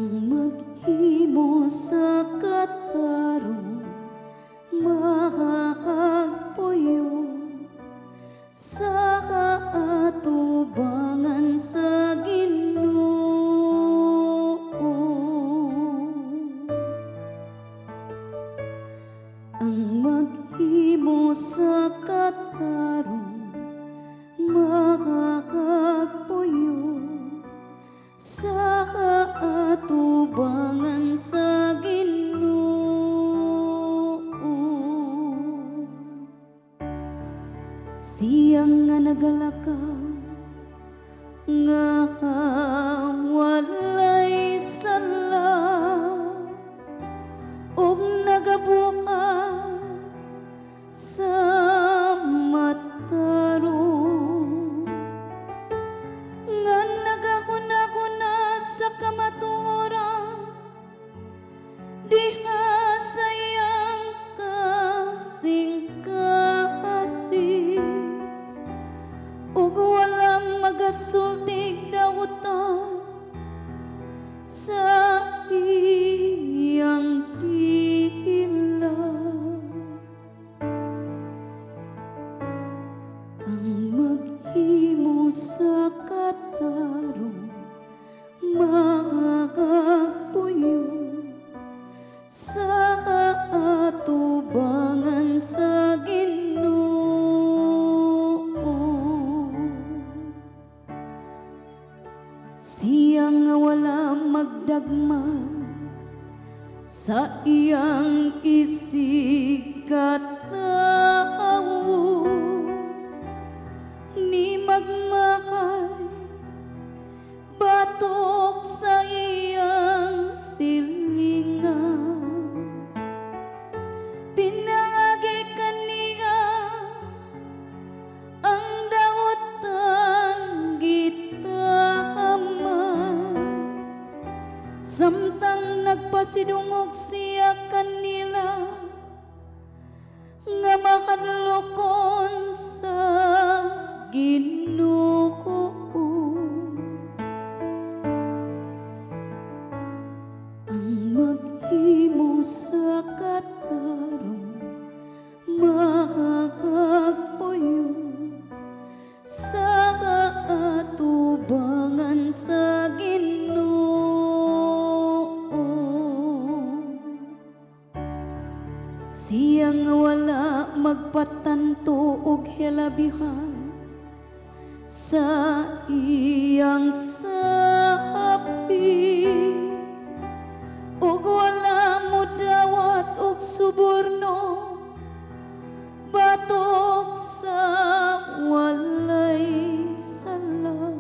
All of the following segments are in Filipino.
maghimo sa katarong makakagpuyo sa kaatubangan sa Ginoo. Ang maghimo sa katarong makakagpuyo sa kaatubangan sa Ginoo. Siyang nga nagalakaw nga walay sala ug nagabukat sa matarong nga nagakuna-kuna sa kamatuoran diha sayang kasing kahasing ug walang magasultig dawtan sa iyang dila. Ang maghimo sa katarong makakagpuyo sa kaatubangan sa Ginoo. Siyang nga wala magdagman sa iyang isigatawo ni magmakay batok sa iyang silingan. Pinangagi kaniya ang daotan gitahaman samtang nagpasidungog siya kanila nga makadlokon sa Ginoo. Ang maghimo sa katarong makakagpuyo sa kaatubangan sa Ginoo. Siyang nga wala magpatanto og helabihan sa iyang sapi ug wala mo dawat og suborno batok sa walay sala.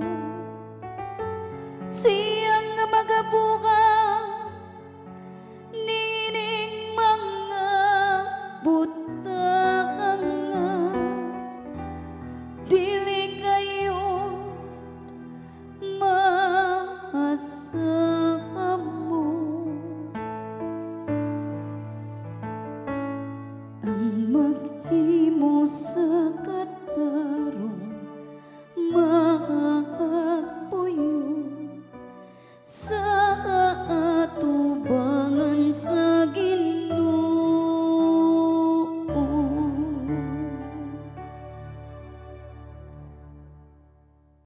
Siyang nga magabukat nining mga butang nga dili kayo mahasakamo. Ang maghimo sa katarong